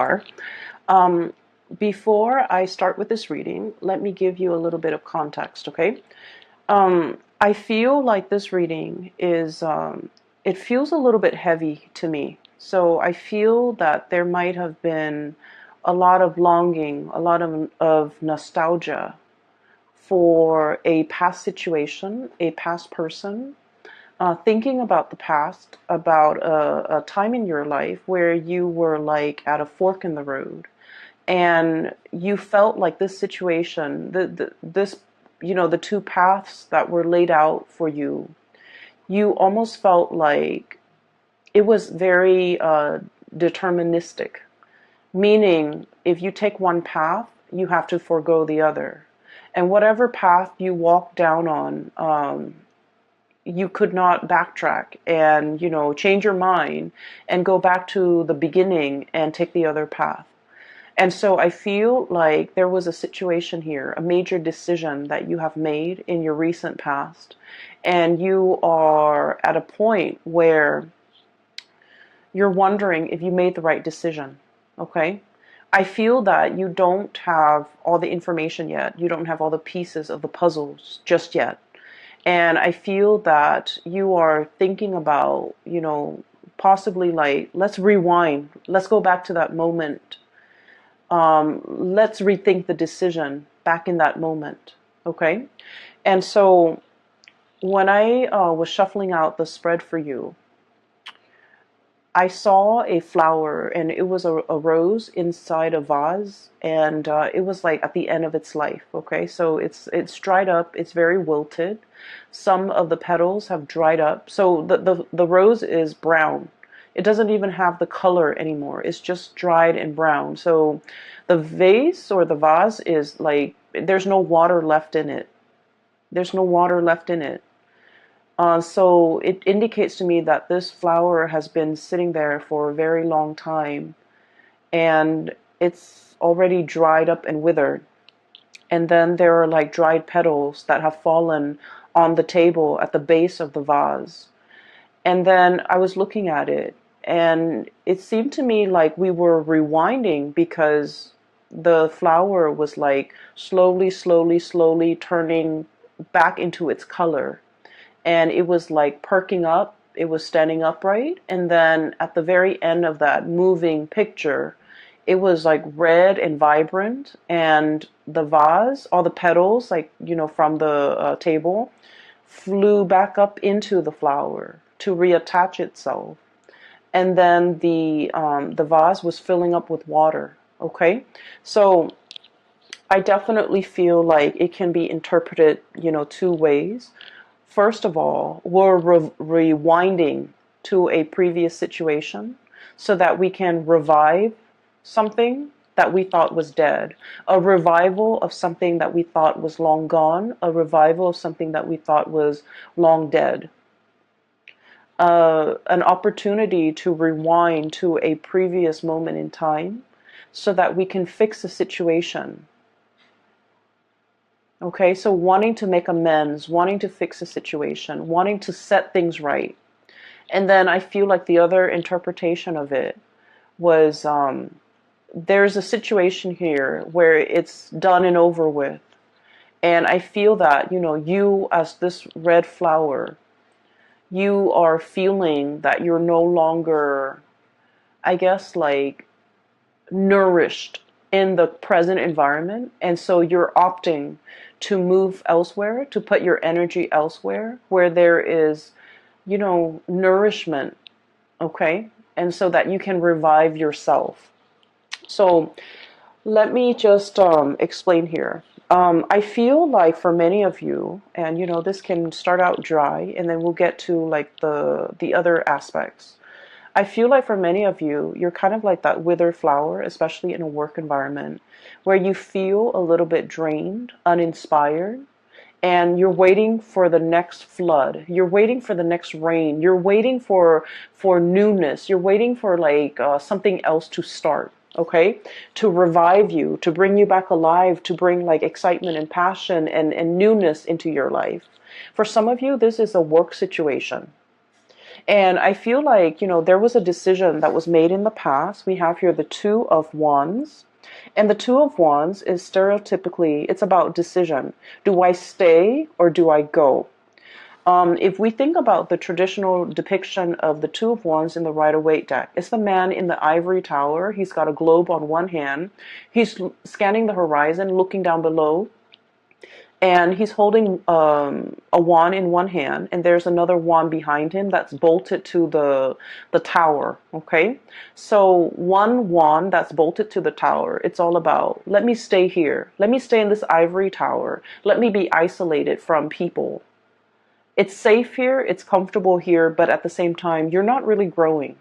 are. Um, Before I start with this reading, let me give you a little bit of context, okay? I feel like this reading is, it feels a little bit heavy to me. So I feel that there might have been a lot of longing, a lot of nostalgia for a past situation, a past person, thinking about the past, about a time in your life where you were like at a fork in the road and you felt like this situation, this, the two paths that were laid out for you, you almost felt like it was very deterministic, meaning if you take one path, you have to forego the other. And whatever path you walk down on, you could not backtrack and, change your mind and go back to the beginning and take the other path. And so I feel like there was a situation here, a major decision that you have made in your recent past, and you are at a point where you're wondering if you made the right decision, okay? I feel that you don't have all the information yet. You don't have all the pieces of the puzzles just yet. And I feel that you are thinking about, possibly like, let's rewind. Let's go back to that moment. Let's rethink the decision back in that moment. Okay? And so when I was shuffling out the spread for you, I saw a flower, and it was a rose inside a vase, and it was like at the end of its life. Okay, so it's dried up. It's very wilted. Some of the petals have dried up. So the rose is brown. It doesn't even have the color anymore. It's just dried and brown. So the vase or the vase is like, there's no water left in it. There's no water left in it. So it indicates to me that this flower has been sitting there for a very long time, and it's already dried up and withered. And then there are like dried petals that have fallen on the table at the base of the vase. And then I was looking at it, and it seemed to me like we were rewinding, because the flower was like slowly turning back into its color. And it was like perking up, it was standing upright, and then at the very end of that moving picture, it was like red and vibrant, and the vase, all the petals, like, from the table, flew back up into the flower to reattach itself. And then the vase was filling up with water. Okay, so I definitely feel like it can be interpreted, two ways. First of all, we're rewinding to a previous situation so that we can revive something that we thought was dead, a revival of something that we thought was long gone, a revival of something that we thought was long dead. An opportunity to rewind to a previous moment in time so that we can fix a situation. Okay, so wanting to make amends, wanting to fix a situation, wanting to set things right. And then I feel like the other interpretation of it was, there's a situation here where it's done and over with. And I feel that, you as this red flower, you are feeling that you're no longer, I guess, like nourished in the present environment. And so you're opting to move elsewhere, to put your energy elsewhere where there is, nourishment. Okay. And so that you can revive yourself. So let me just explain here. I feel like for many of you, and this can start out dry, and then we'll get to like the other aspects. I feel like for many of you, you're kind of like that withered flower, especially in a work environment, where you feel a little bit drained, uninspired, and you're waiting for the next flood. You're waiting for the next rain. You're waiting for newness. You're waiting for like something else to start. Okay, to revive you, to bring you back alive, to bring like excitement and passion and newness into your life. For some of you, this is a work situation. And I feel like, there was a decision that was made in the past. We have here the Two of Wands. And the Two of Wands is stereotypically, it's about decision. Do I stay or do I go? If we think about the traditional depiction of the Two of Wands in the Rider-Waite deck, it's the man in the ivory tower. He's got a globe on one hand. He's scanning the horizon, looking down below, and he's holding a wand in one hand, and there's another wand behind him that's bolted to the tower. Okay, so one wand that's bolted to the tower, it's all about, let me stay here, let me stay in this ivory tower, let me be isolated from people. It's safe here, it's comfortable here, but at the same time, you're not really growing.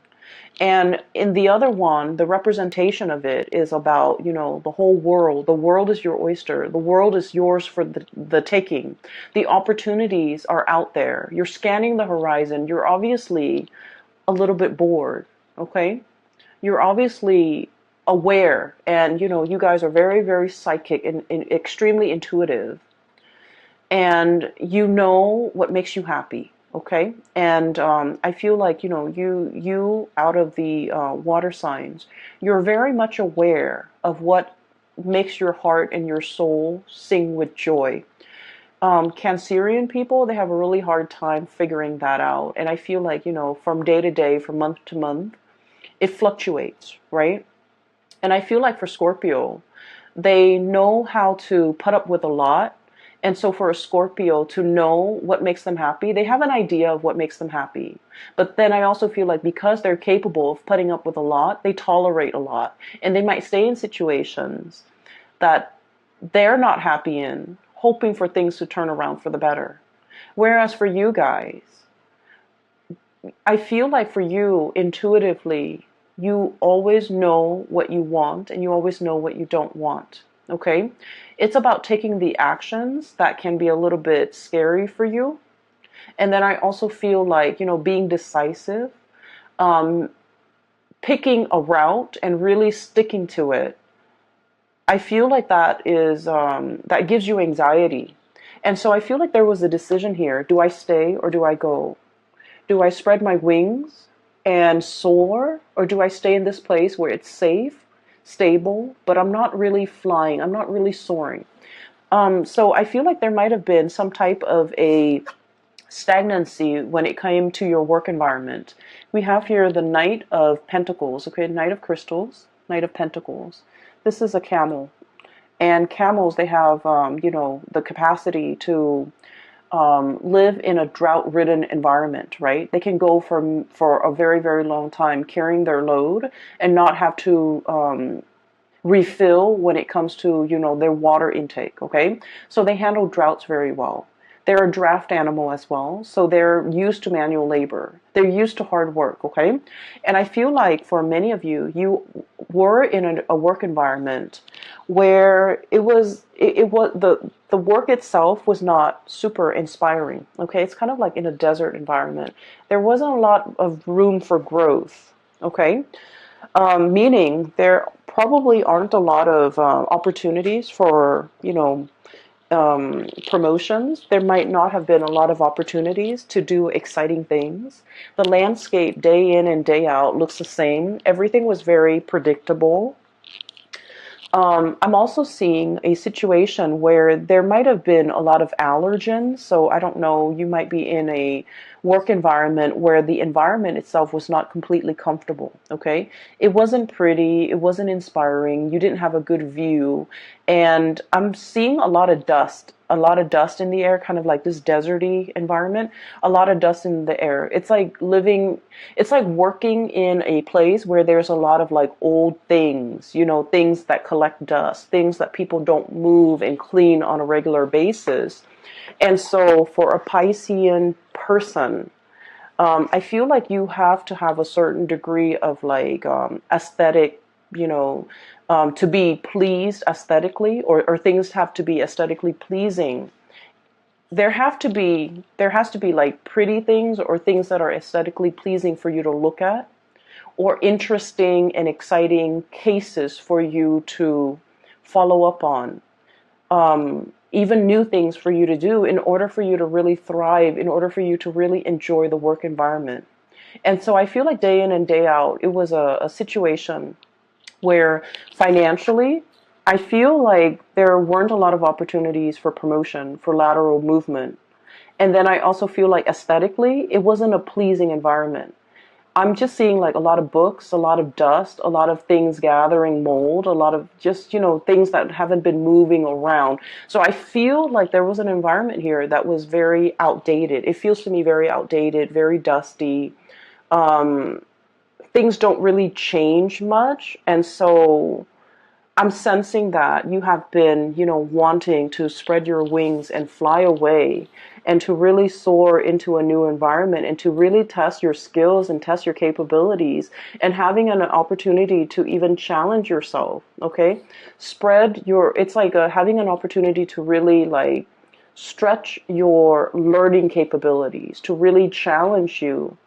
And in the other one, the representation of it is about, the whole world. The world is your oyster. The world is yours for the taking. The opportunities are out there. You're scanning the horizon. You're obviously a little bit bored, okay? You're obviously aware, and, you guys are very, very psychic and extremely intuitive. And you know what makes you happy. Okay, and I feel like you out of the water signs, you're very much aware of what makes your heart and your soul sing with joy. Cancerian people, they have a really hard time figuring that out, and I feel like from day to day, from month to month, it fluctuates, right? And I feel like for Scorpio, they know how to put up with a lot. And so for a Scorpio to know what makes them happy, they have an idea of what makes them happy. But then I also feel like because they're capable of putting up with a lot, they tolerate a lot. And they might stay in situations that they're not happy in, hoping for things to turn around for the better. Whereas for you guys, I feel like for you, intuitively, you always know what you want and you always know what you don't want. Okay? It's about taking the actions that can be a little bit scary for you. And then I also feel like, being decisive, picking a route and really sticking to it. I feel like that is, that gives you anxiety. And so I feel like there was a decision here. Do I stay or do I go? Do I spread my wings and soar, or do I stay in this place where it's safe, stable, but I'm not really flying, I'm not really soaring? So I feel like there might have been some type of a stagnancy when it came to your work environment. We have here the Knight of Pentacles, okay, Knight of Crystals, Knight of Pentacles. This is a camel. And camels, they have, the capacity to live in a drought-ridden environment, right? They can go for a very, very long time carrying their load and not have to refill when it comes to, their water intake, okay? So they handle droughts very well. They're a draft animal as well, so they're used to manual labor. They're used to hard work, okay? And I feel like for many of you, you were in a work environment where it was the work itself was not super inspiring, okay? It's kind of like in a desert environment. There wasn't a lot of room for growth, okay? Meaning there probably aren't a lot of opportunities for, promotions. There might not have been a lot of opportunities to do exciting things. The landscape day in and day out looks the same. Everything was very predictable. I'm also seeing a situation where there might have been a lot of allergens. So I don't know, you might be in a work environment where the environment itself was not completely comfortable, okay? It wasn't pretty, it wasn't inspiring, you didn't have a good view, and I'm seeing a lot of dust in the air, kind of like this deserty environment, a lot of dust in the air. It's like working in a place where there's a lot of like old things, things that collect dust, things that people don't move and clean on a regular basis. And so for a Piscean person, I feel like you have to have a certain degree of like aesthetic, to be pleased aesthetically, or things have to be aesthetically pleasing. There has to be like pretty things or things that are aesthetically pleasing for you to look at, or interesting and exciting cases for you to follow up on. Even new things for you to do in order for you to really thrive, in order for you to really enjoy the work environment. And so I feel like day in and day out, it was a situation where financially, I feel like there weren't a lot of opportunities for promotion, for lateral movement. And then I also feel like aesthetically, it wasn't a pleasing environment. I'm just seeing like a lot of books, a lot of dust, a lot of things gathering mold, a lot of just, things that haven't been moving around. So I feel like there was an environment here that was very outdated. It feels to me very outdated, very dusty. Um, Things don't really change much. And so I'm sensing that you have been, wanting to spread your wings and fly away and to really soar into a new environment and to really test your skills and test your capabilities and having an opportunity to even challenge yourself. Okay. It's like having an opportunity to really like stretch your learning capabilities, to really challenge you.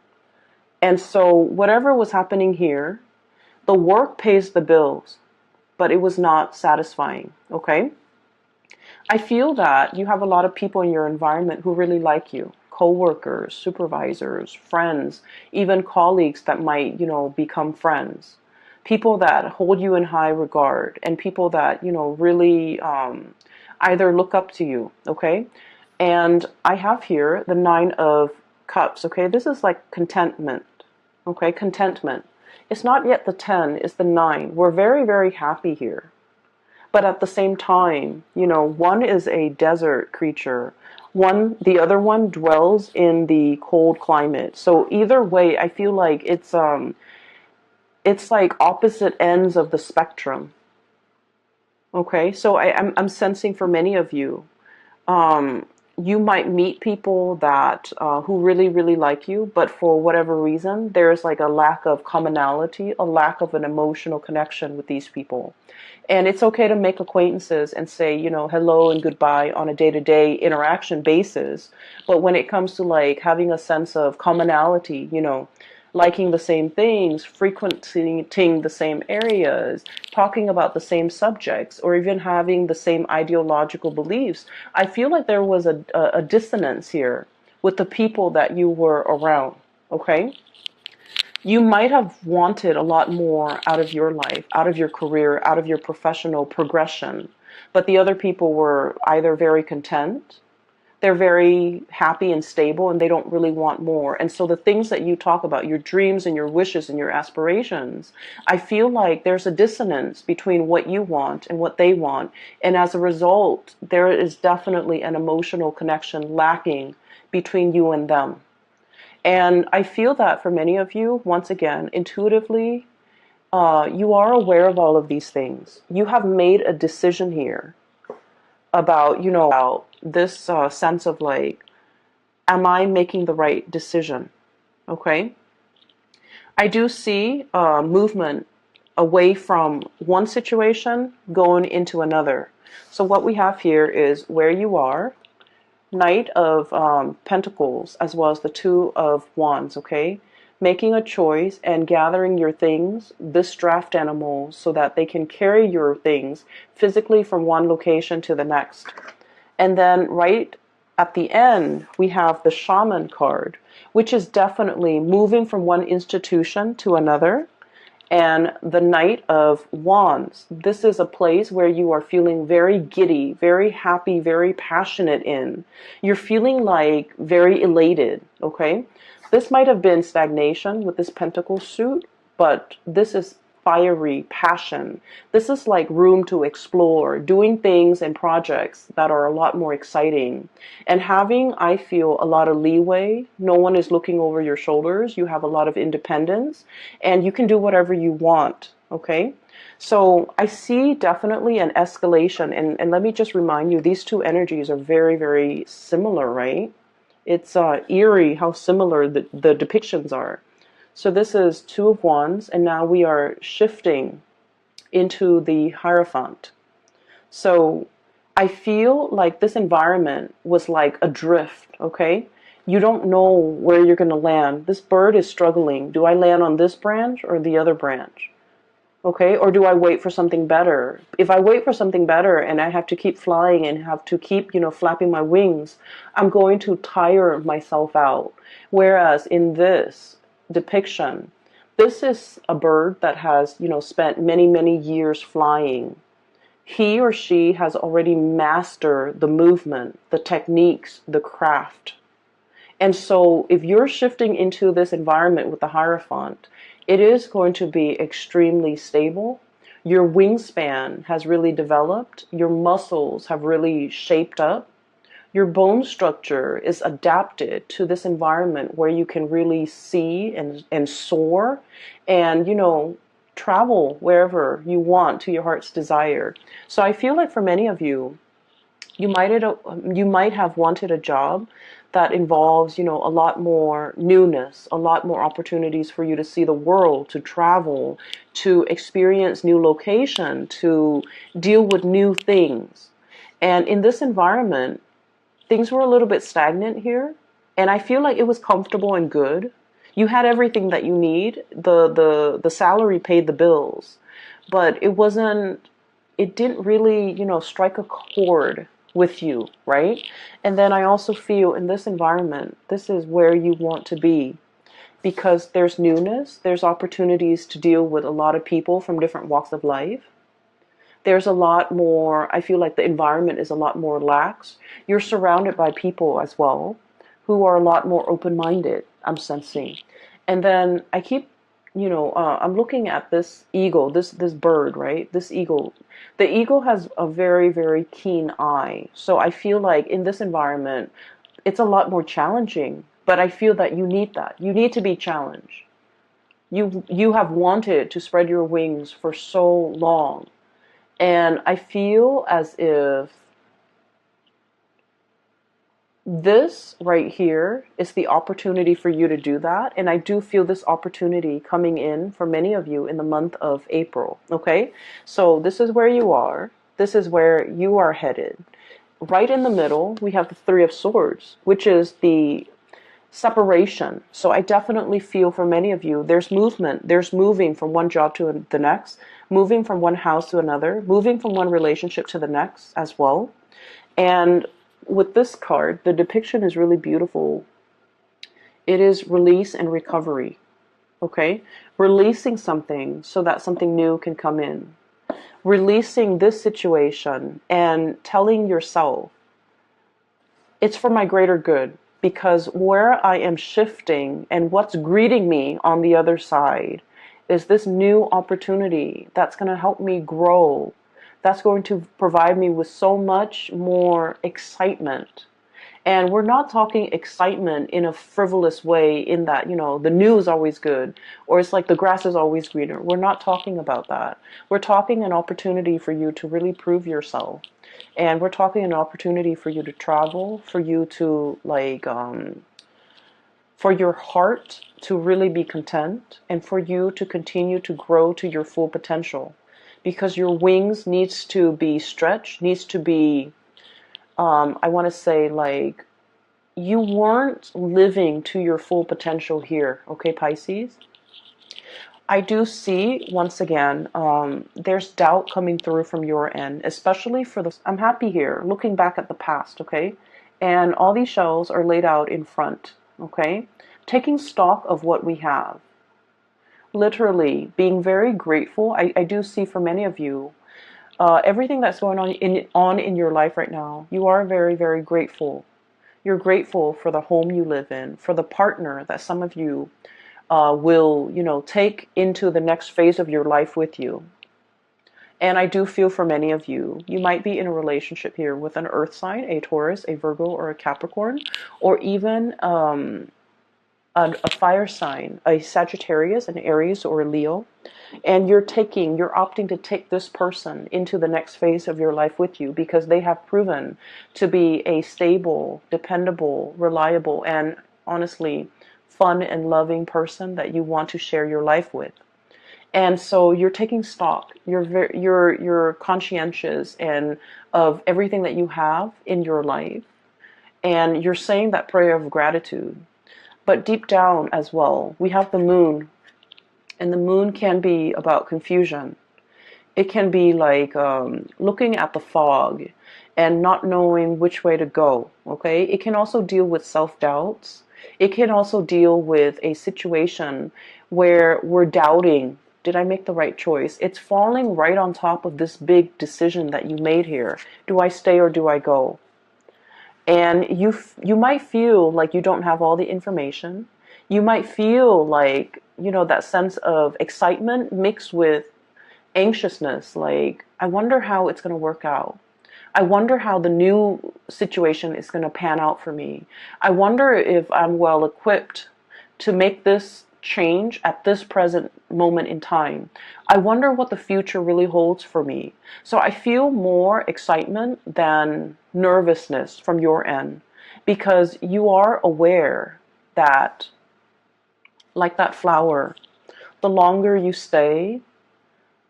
And so whatever was happening here, the work pays the bills, but it was not satisfying. Okay. I feel that you have a lot of people in your environment who really like you, coworkers, supervisors, friends, even colleagues that might, become friends. People that hold you in high regard and people that, really either look up to you. Okay. And I have here the 9 of Cups. Okay. This is like contentment. Okay. Contentment. It's not yet the 10, it's the 9. We're very, very happy here. But at the same time, one is a desert creature. The other one dwells in the cold climate. So either way, I feel like it's like opposite ends of the spectrum. Okay, so I'm sensing for many of you, um, you might meet people that who really, really like you, but for whatever reason, there's like a lack of commonality, a lack of an emotional connection with these people. And it's okay to make acquaintances and say, hello and goodbye on a day-to-day interaction basis. But when it comes to like having a sense of commonality, liking the same things, frequenting the same areas, talking about the same subjects, or even having the same ideological beliefs, I feel like there was a dissonance here with the people that you were around. Okay? You might have wanted a lot more out of your life, out of your career, out of your professional progression, but the other people were either very content, they're very happy and stable, and they don't really want more. And so the things that you talk about, your dreams and your wishes and your aspirations, I feel like there's a dissonance between what you want and what they want. And as a result, there is definitely an emotional connection lacking between you and them. And I feel that for many of you, once again, intuitively, you are aware of all of these things. You have made a decision here about, about this sense of like, am I making the right decision? Okay. I do see movement away from one situation going into another. So what we have here is where you are, Knight of Pentacles, as well as the Two of Wands, okay? Making a choice and gathering your things, this draft animal, so that they can carry your things physically from one location to the next. And then right at the end, we have the Shaman card, which is definitely moving from one institution to another. And the Knight of Wands. This is a place where you are feeling very giddy, very happy, very passionate in. You're feeling like very elated, okay? This might have been stagnation with this pentacle suit, but this is fiery passion. This is like room to explore, doing things and projects that are a lot more exciting. And having, I feel, a lot of leeway. No one is looking over your shoulders. You have a lot of independence and you can do whatever you want. Okay. So I see definitely an escalation. And let me just remind you, these two energies are very, very similar, right? It's eerie how similar the depictions are. So this is Two of Wands, and now we are shifting into the Hierophant. So I feel like this environment was like adrift, okay? You don't know where you're going to land. This bird is struggling. Do I land on this branch or the other branch? Okay, or do I wait for something better? If I wait for something better and I have to keep flying and have to keep, flapping my wings, I'm going to tire myself out. Whereas in this, depiction, this is a bird that has, spent many, many years flying. He or she has already mastered the movement, the techniques, the craft. And so if you're shifting into this environment with the Hierophant, it is going to be extremely stable. Your wingspan has really developed. Your muscles have really shaped up. Your bone structure is adapted to this environment where you can really see and soar and, travel wherever you want to your heart's desire. So I feel like for many of you, you might have wanted a job that involves, a lot more newness, a lot more opportunities for you to see the world, to travel, to experience new location, to deal with new things. And in this environment, things were a little bit stagnant here, and I feel like it was comfortable and good. You had everything that you need. The salary paid the bills, but it didn't really, strike a chord with you, right? And then I also feel in this environment, this is where you want to be, because there's newness, there's opportunities to deal with a lot of people from different walks of life. There's a lot more, I feel like the environment is a lot more lax. You're surrounded by people as well who are a lot more open-minded, I'm sensing. And then I keep, I'm looking at this eagle, this bird, right? This eagle. The eagle has a very, very keen eye. So I feel like in this environment, it's a lot more challenging. But I feel that you need that. You need to be challenged. You have wanted to spread your wings for so long. And I feel as if this right here is the opportunity for you to do that. And I do feel this opportunity coming in for many of you in the month of April. Okay, so this is where you are. This is where you are headed. Right in the middle, we have the Three of Swords, which is the separation. So I definitely feel for many of you, there's movement. There's moving from one job to the next, moving from one house to another, moving from one relationship to the next as well. And with this card, the depiction is really beautiful. It is release and recovery. Okay? Releasing something so that something new can come in. Releasing this situation and telling yourself, it's for my greater good. Because where I am shifting and what's greeting me on the other side is this new opportunity that's going to help me grow. That's going to provide me with so much more excitement. And we're not talking excitement in a frivolous way in that, the news is always good, or it's like the grass is always greener. We're not talking about that. We're talking an opportunity for you to really prove yourself. And we're talking an opportunity for you to travel, for you to for your heart to really be content, and for you to continue to grow to your full potential. Because your wings needs to be stretched, needs to be, I want to say, like, you weren't living to your full potential here, okay, Pisces? I do see, once again, there's doubt coming through from your end, especially for the, I'm happy here, looking back at the past, okay? And all these shells are laid out in front, okay? Taking stock of what we have. Literally, being very grateful. I do see for many of you, everything that's going on in your life right now, you are very, very grateful. You're grateful for the home you live in, for the partner that some of you will, take into the next phase of your life with you. And I do feel for many of you, you might be in a relationship here with an earth sign, a Taurus, a Virgo, or a Capricorn, or even a fire sign, a Sagittarius, an Aries, or a Leo. And you're opting to take this person into the next phase of your life with you because they have proven to be a stable, dependable, reliable, and honestly, fun and loving person that you want to share your life with. And so you're taking stock. You're conscientious and of everything that you have in your life, and you're saying that prayer of gratitude. But deep down as well, we have the moon, and the moon can be about confusion. It can be like looking at the fog and not knowing which way to go. Okay, it can also deal with self-doubts. It can also deal with a situation where we're doubting, did I make the right choice? It's falling right on top of this big decision that you made here. Do I stay or do I go? And you might feel like you don't have all the information. You might feel like, that sense of excitement mixed with anxiousness, like, I wonder how it's going to work out. I wonder how the new situation is going to pan out for me. I wonder if I'm well equipped to make this change at this present moment in time. I wonder what the future really holds for me. So I feel more excitement than nervousness from your end, because you are aware that, like that flower, the longer you stay,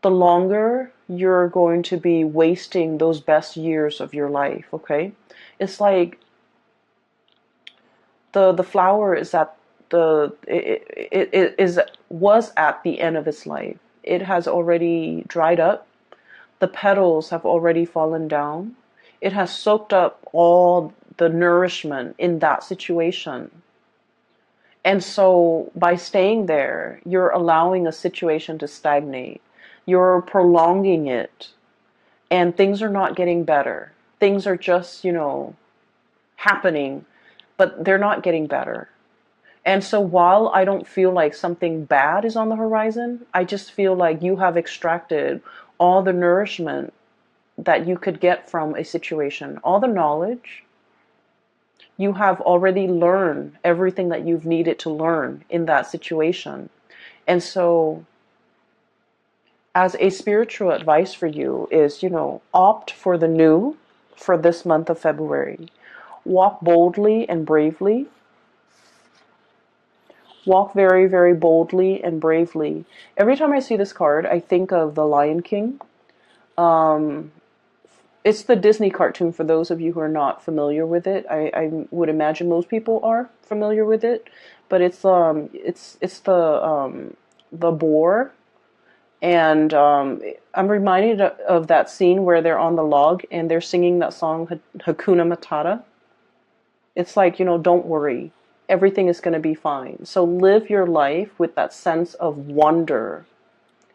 the longer you're going to be wasting those best years of your life, okay? It's like the flower is at was at the end of its life. It has already dried up. The petals have already fallen down. It has soaked up all the nourishment in that situation. And so by staying there, you're allowing a situation to stagnate. You're prolonging it. And things are not getting better. Things are just, happening, but they're not getting better. And so while I don't feel like something bad is on the horizon, I just feel like you have extracted all the nourishment that you could get from a situation, all the knowledge. You have already learned everything that you've needed to learn in that situation. And so as a spiritual advice for you is, opt for the new for this month of February. Walk boldly and bravely. Walk very, very boldly and bravely. Every time I see this card, I think of the Lion King. It's the Disney cartoon for those of you who are not familiar with it. I would imagine most people are familiar with it, but it's the boar, and I'm reminded of that scene where they're on the log and they're singing that song Hakuna Matata. It's like, don't worry. Everything is going to be fine. So live your life with that sense of wonder.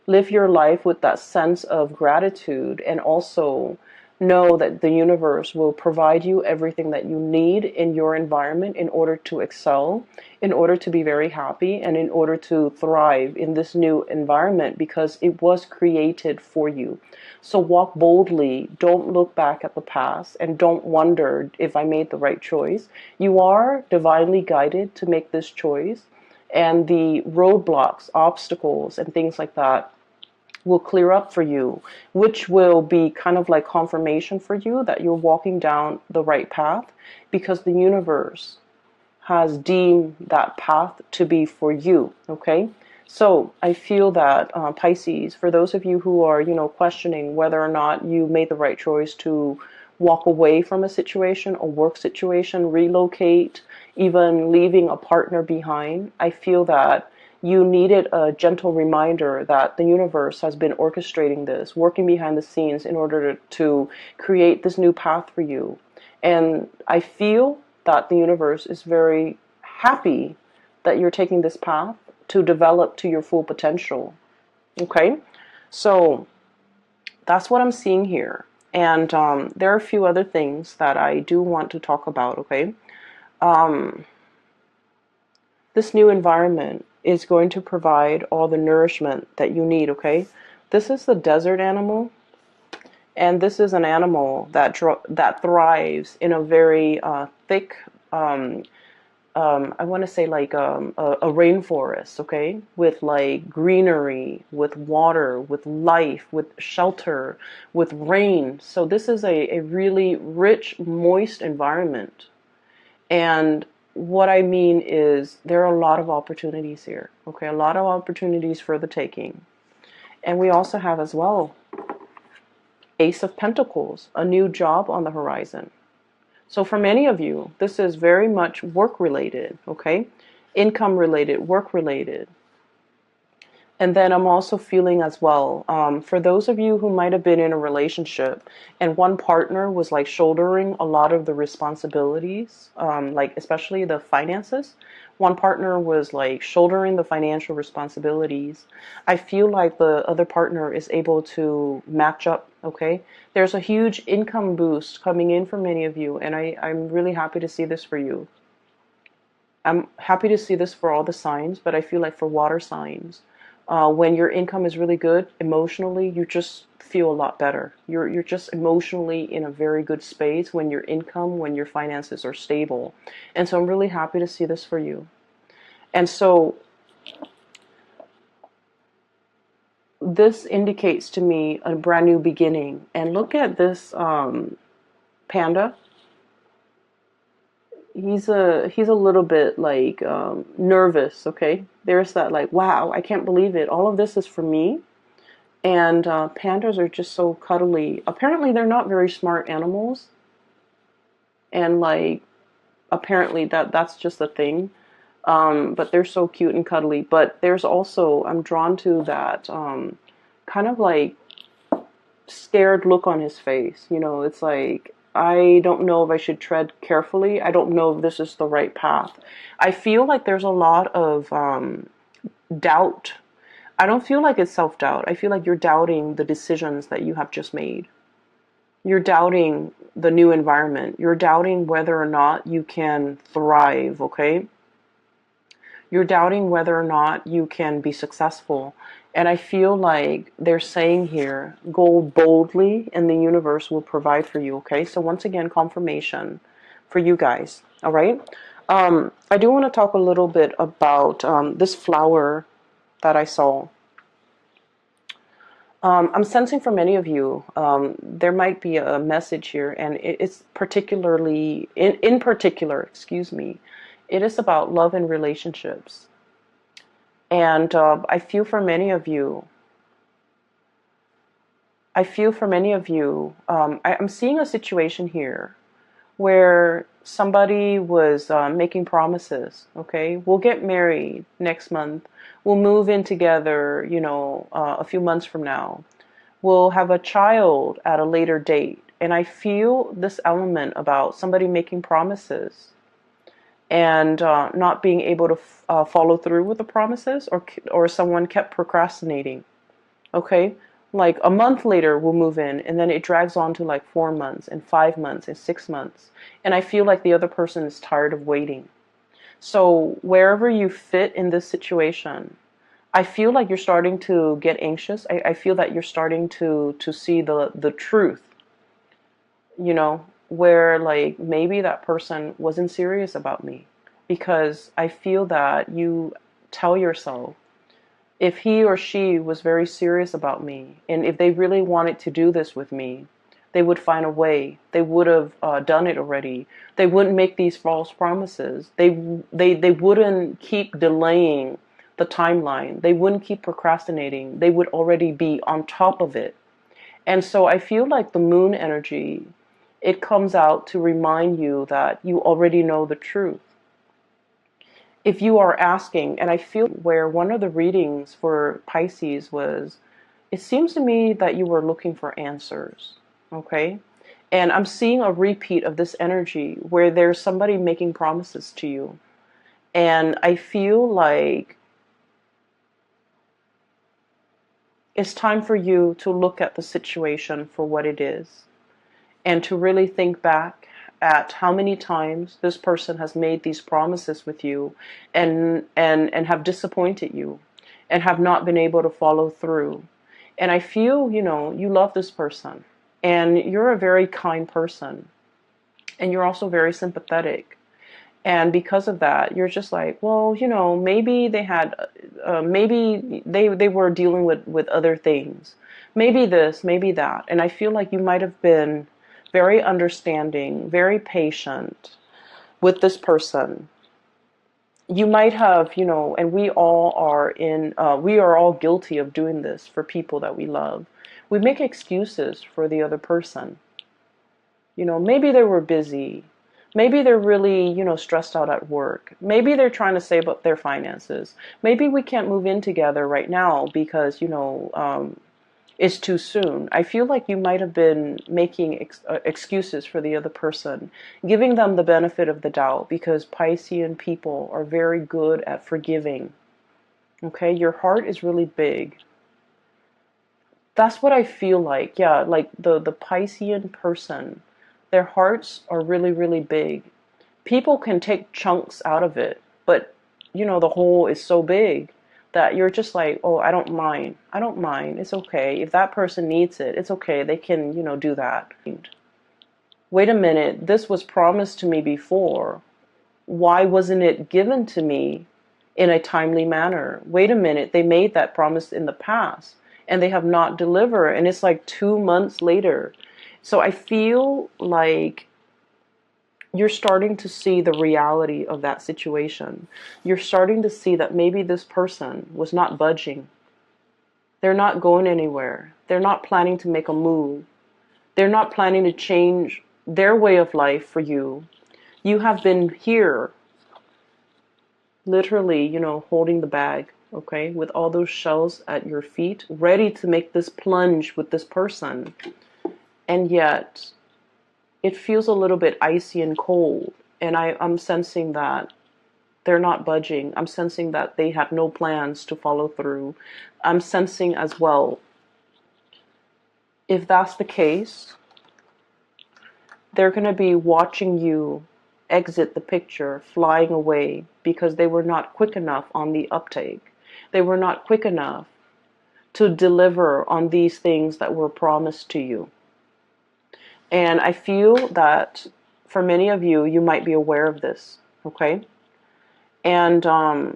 Live your life with that sense of gratitude, and also know that the universe will provide you everything that you need in your environment in order to excel, in order to be very happy, and in order to thrive in this new environment, because it was created for you. So walk boldly. Don't look back at the past and don't wonder if I made the right choice. You are divinely guided to make this choice, and the roadblocks, obstacles, and things like that will clear up for you, which will be kind of like confirmation for you that you're walking down the right path, because the universe has deemed that path to be for you, okay? So I feel that Pisces, for those of you who are, questioning whether or not you made the right choice to walk away from a situation, a work situation, relocate, even leaving a partner behind, I feel that you needed a gentle reminder that the universe has been orchestrating this, working behind the scenes in order to create this new path for you. And I feel that the universe is very happy that you're taking this path to develop to your full potential. Okay? So that's what I'm seeing here. And there are a few other things that I do want to talk about, okay? This new environment is going to provide all the nourishment that you need, okay? This is the desert animal, and this is an animal that thrives in a very thick, I want to say like a rainforest, okay? With like greenery, with water, with life, with shelter, with rain. So this is a really rich, moist environment. And what I mean is there are a lot of opportunities here, okay? A lot of opportunities for the taking. And we also have as well Ace of Pentacles, a new job on the horizon. So for many of you, this is very much work related, okay? Income related, work related. And then I'm also feeling as well, for those of you who might have been in a relationship and one partner was like shouldering a lot of the responsibilities, like especially the finances, one partner was like shouldering the financial responsibilities. I feel like the other partner is able to match up, okay? There's a huge income boost coming in for many of you, and I'm really happy to see this for you. I'm happy to see this for all the signs, but I feel like for water signs, when your income is really good emotionally, you just feel a lot better. You're just emotionally in a very good space when your income, when your finances are stable. And so I'm really happy to see this for you. And so this indicates to me a brand new beginning. And look at this panda. He's a little bit like nervous. Okay, there's that like, wow, I can't believe it, all of this is for me. And pandas are just so cuddly. Apparently they're not very smart animals, and like apparently that's just a thing. But they're so cute and cuddly. But there's also, I'm drawn to that kind of like scared look on his face. You know, it's like, I don't know if I should tread carefully. I don't know if this is the right path. I feel like there's a lot of doubt. I don't feel like it's self-doubt. I feel like you're doubting the decisions that you have just made. You're doubting the new environment. You're doubting whether or not you can thrive, okay? You're doubting whether or not you can be successful. And I feel like they're saying here, go boldly and the universe will provide for you, okay? So once again, confirmation for you guys, all right? I do want to talk a little bit about this flower that I saw. I'm sensing for many of you, there might be a message here, and it's particularly, in particular, excuse me, it is about love and relationships. And I feel for many of you, I'm seeing a situation here where somebody was making promises, okay? We'll get married next month. We'll move in together, you know, a few months from now. We'll have a child at a later date. And I feel this element about somebody making promises and not being able to follow through with the promises, or someone kept procrastinating. Okay, like a month later we'll move in, and then it drags on to like 4 months and 5 months and 6 months, and I feel like the other person is tired of waiting. So wherever you fit in this situation, I feel like you're starting to get anxious. I feel that you're starting to see the truth, you know, where like maybe that person wasn't serious about me, because I feel that you tell yourself, if he or she was very serious about me, and if they really wanted to do this with me, they would find a way. They would have done it already. They wouldn't make these false promises. They wouldn't keep delaying the timeline. They wouldn't keep procrastinating. They would already be on top of it. And so I feel like the moon energy, it comes out to remind you that you already know the truth. If you are asking, and I feel where one of the readings for Pisces was, it seems to me that you were looking for answers, okay? And I'm seeing a repeat of this energy where there's somebody making promises to you. And I feel like it's time for you to look at the situation for what it is, and to really think back at how many times this person has made these promises with you, and have disappointed you and have not been able to follow through. And I feel, you know, you love this person, and you're a very kind person, and you're also very sympathetic. And because of that, you're just like, well, you know, maybe they had, maybe they were dealing with other things. Maybe this, maybe that. And I feel like you might have been very understanding, very patient with this person. You might have, you know, and we are all guilty of doing this for people that we love. We make excuses for the other person. You know, maybe they were busy. Maybe they're really, stressed out at work. Maybe they're trying to save up their finances. Maybe we can't move in together right now because, it's too soon. I feel like you might have been making excuses for the other person, giving them the benefit of the doubt, because Piscean people are very good at forgiving. Okay, your heart is really big. That's what I feel like. Yeah, like the Piscean person, their hearts are really, really big. People can take chunks out of it, but the whole is so big that you're just like, oh, I don't mind. I don't mind. It's okay. If that person needs it, it's okay. They can, do that. Wait a minute. This was promised to me before. Why wasn't it given to me in a timely manner? Wait a minute. They made that promise in the past and they have not delivered. And it's like 2 months later. So I feel like you're starting to see the reality of that situation. You're starting to see that maybe this person was not budging. They're not going anywhere. They're not planning to make a move. They're not planning to change their way of life for you. You have been here, literally, holding the bag, okay, with all those shells at your feet, ready to make this plunge with this person. And yet, it feels a little bit icy and cold. And I'm sensing that they're not budging. I'm sensing that they have no plans to follow through. I'm sensing as well, if that's the case, they're going to be watching you exit the picture, flying away, because they were not quick enough on the uptake. They were not quick enough to deliver on these things that were promised to you. And I feel that for many of you, you might be aware of this, okay? And I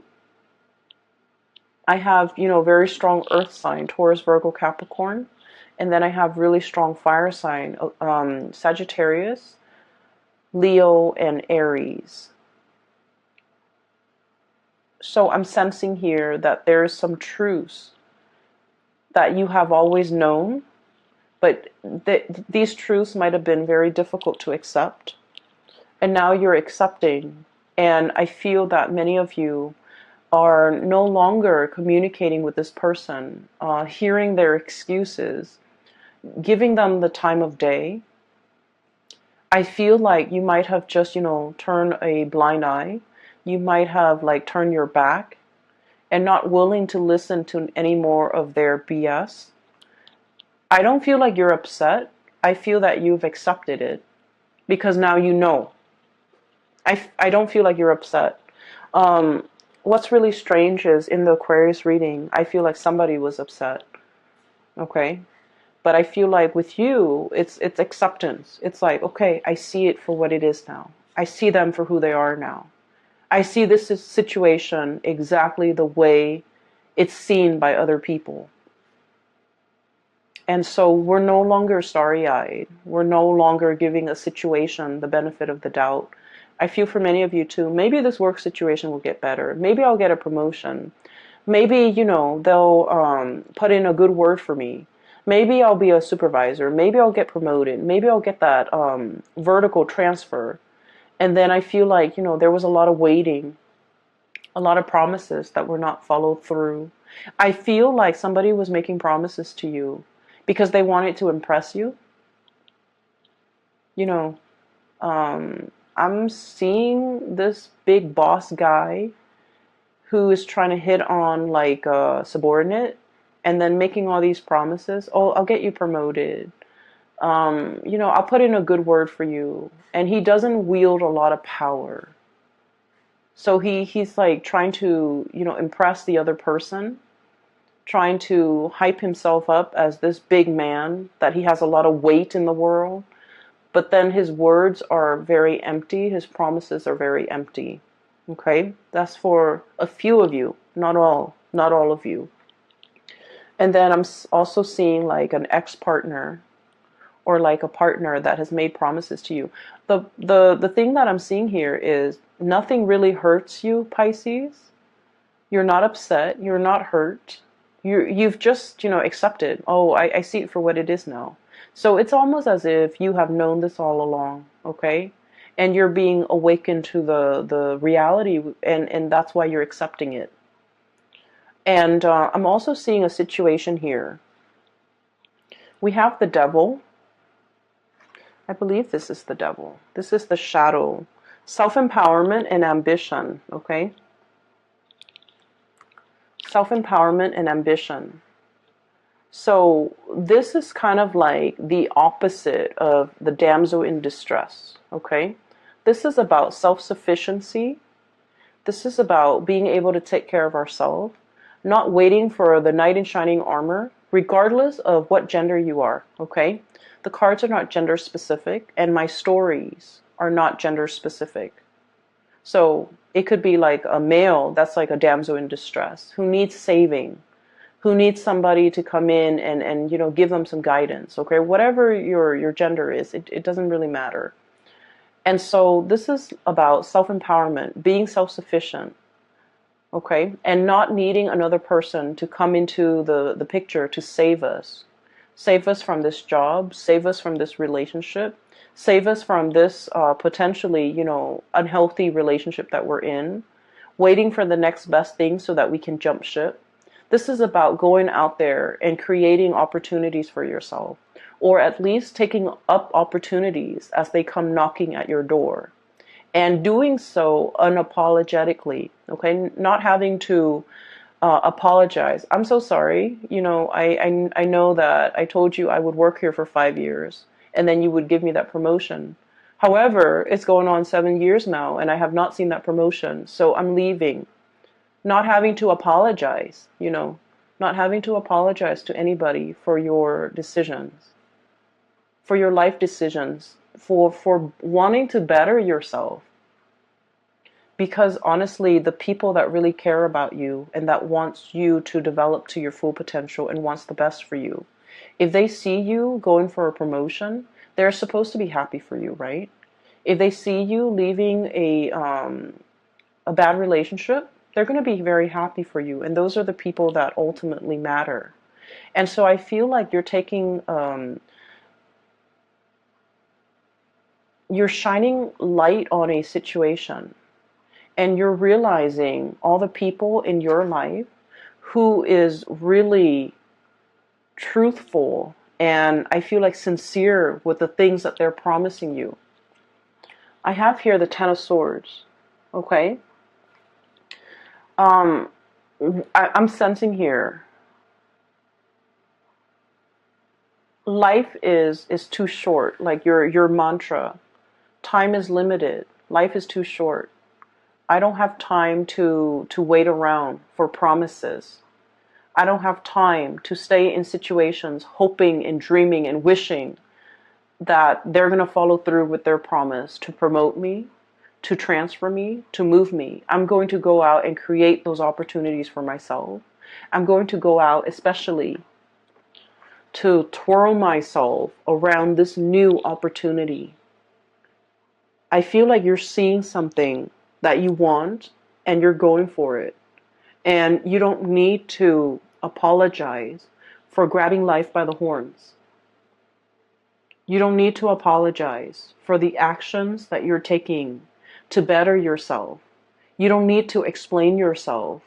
have, very strong earth sign, Taurus, Virgo, Capricorn. And then I have really strong fire sign, Sagittarius, Leo, and Aries. So I'm sensing here that there's some truths that you have always known, but these truths might have been very difficult to accept. And now you're accepting. And I feel that many of you are no longer communicating with this person, hearing their excuses, giving them the time of day. I feel like you might have just, turned a blind eye. You might have turned your back and not willing to listen to any more of their BS. I don't feel like you're upset. I feel that you've accepted it because now you know. I don't feel like you're upset. What's really strange is in the Aquarius reading, I feel like somebody was upset. Okay? But I feel like with you, it's acceptance. It's like, okay, I see it for what it is now. I see them for who they are now. I see this situation exactly the way it's seen by other people. And so we're no longer starry-eyed. We're no longer giving a situation the benefit of the doubt. I feel for many of you too, maybe this work situation will get better. Maybe I'll get a promotion. Maybe, they'll put in a good word for me. Maybe I'll be a supervisor. Maybe I'll get promoted. Maybe I'll get that vertical transfer. And then I feel like, there was a lot of waiting, a lot of promises that were not followed through. I feel like somebody was making promises to you because they wanted to impress you. I'm seeing this big boss guy who is trying to hit on a subordinate and then making all these promises. Oh, I'll get you promoted. I'll put in a good word for you. And he doesn't wield a lot of power. So he's trying to, impress the other person, trying to hype himself up as this big man, that he has a lot of weight in the world. But then his words are very empty. His promises are very empty. Okay? That's for a few of you, not all of you. And then I'm also seeing an ex-partner or a partner that has made promises to you. The thing that I'm seeing here is nothing really hurts you, Pisces. You're not upset. You're not hurt. You've just, accepted. Oh, I see it for what it is now. So it's almost as if you have known this all along, okay? and you're being awakened to the reality, and that's why you're accepting it. And I'm also seeing a situation here. We have the devil. I believe this is the devil. This is the shadow. Self-empowerment and ambition, okay? Self-empowerment and ambition. So this is kind of like the opposite of the damsel in distress, okay? This is about self-sufficiency. This is about being able to take care of ourselves, not waiting for the knight in shining armor, regardless of what gender you are, okay? The cards are not gender specific, and my stories are not gender specific. So it could be like a male that's like a damsel in distress who needs saving, who needs somebody to come in and give them some guidance, okay? Whatever your gender is, it doesn't really matter. And so this is about self-empowerment, being self-sufficient, okay? And not needing another person to come into the picture to save us. Save us from this job, save us from this relationship, save us from this potentially, unhealthy relationship that we're in, waiting for the next best thing so that we can jump ship. This is about going out there and creating opportunities for yourself, or at least taking up opportunities as they come knocking at your door, and doing so unapologetically, okay? Not having to apologize. I'm so sorry. I know that I told you I would work here for 5 years and then you would give me that promotion. However, it's going on 7 years now and I have not seen that promotion. So I'm leaving. Not having to apologize, not having to apologize to anybody for your decisions, for your life decisions, for wanting to better yourself. Because honestly, the people that really care about you and that wants you to develop to your full potential and wants the best for you, if they see you going for a promotion, they're supposed to be happy for you, right? If they see you leaving a bad relationship, they're going to be very happy for you. And those are the people that ultimately matter. And so I feel like you're taking, you're shining light on a situation. And you're realizing all the people in your life who is really truthful and I feel like sincere with the things that they're promising you. I have here the Ten of Swords, okay? I'm sensing here, life is too short, like your mantra. Time is limited. Life is too short. I don't have time to wait around for promises. I don't have time to stay in situations hoping and dreaming and wishing that they're going to follow through with their promise to promote me, to transfer me, to move me. I'm going to go out and create those opportunities for myself. I'm going to go out especially to twirl myself around this new opportunity. I feel like you're seeing something that you want and you're going for it. And you don't need to apologize for grabbing life by the horns. You don't need to apologize for the actions that you're taking to better yourself. You don't need to explain yourself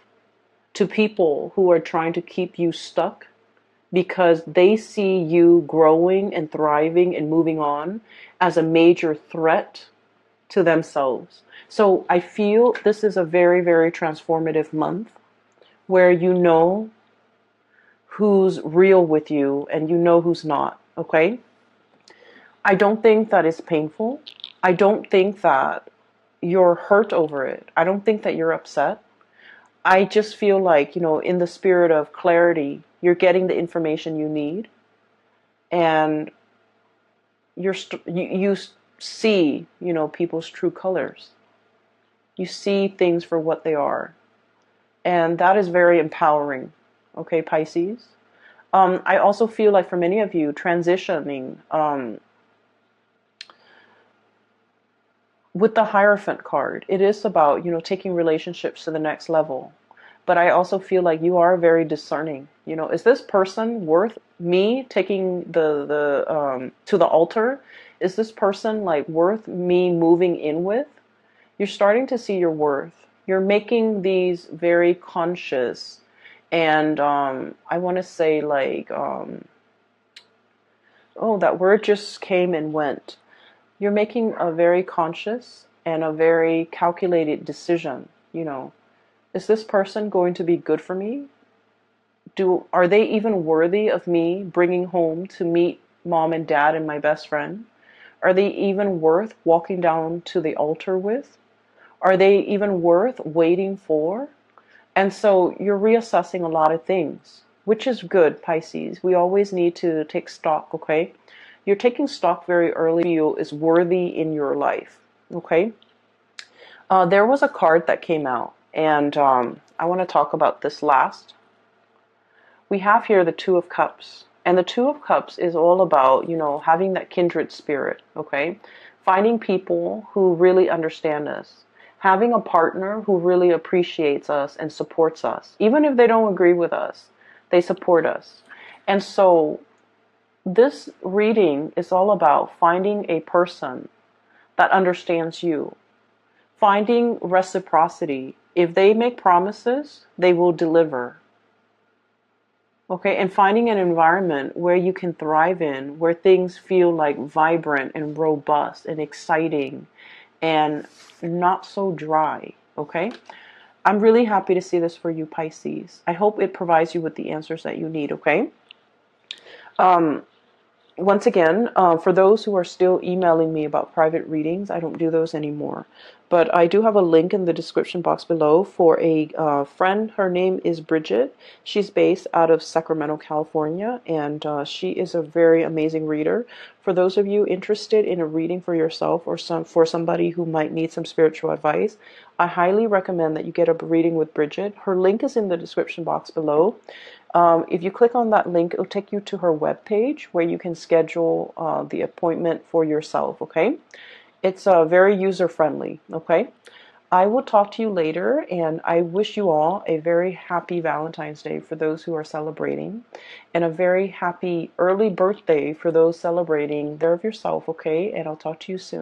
to people who are trying to keep you stuck because they see you growing and thriving and moving on as a major threat to themselves. So I feel this is a very, very transformative month where you know who's real with you and you know who's not, okay? I don't think that it's painful. I don't think that you're hurt over it. I don't think that you're upset. I just feel like, in the spirit of clarity, you're getting the information you need and you see, people's true colors. You see things for what they are. And that is very empowering, okay, Pisces? I also feel like for many of you, transitioning with the Hierophant card, it is about, taking relationships to the next level. but I also feel like you are very discerning. You know, is this person worth me taking the to the altar? Is this person like worth me moving in with? You're starting to see your worth. You're making these very conscious and I want to say like oh, that word just came and went. You're making a very conscious and a very calculated decision. You know, is this person going to be good for me? Are they even worthy of me bringing home to meet mom and dad and my best friend? Are they even worth walking down to the altar with? Are they even worth waiting for? And so you're reassessing a lot of things, which is good, Pisces. We always need to take stock, okay? You're taking stock very early. You is worthy in your life, okay? There was a card that came out, and I want to talk about this last. We have here the Two of Cups. And the Two of Cups is all about, you know, having that kindred spirit, okay? Finding people who really understand us. Having a partner who really appreciates us and supports us. Even if they don't agree with us, they support us. And so this reading is all about finding a person that understands you. Finding reciprocity. If they make promises, they will deliver. Okay, and finding an environment where you can thrive in, where things feel like vibrant and robust and exciting and not so dry. Okay, I'm really happy to see this for you, Pisces. I hope it provides you with the answers that you need. Okay. Once again, for those who are still emailing me about private readings, I don't do those anymore. But I do have a link in the description box below for a friend. Her name is Bridget. She's based out of Sacramento, California, and she is a very amazing reader. For those of you interested in a reading for yourself or for somebody who might need some spiritual advice, I highly recommend that you get a reading with Bridget. Her link is in the description box below. If you click on that link, it'll take you to her webpage where you can schedule the appointment for yourself, okay? It's very user-friendly, okay? I will talk to you later, and I wish you all a very happy Valentine's Day for those who are celebrating, and a very happy early birthday for those celebrating. Care of yourself, okay? And I'll talk to you soon.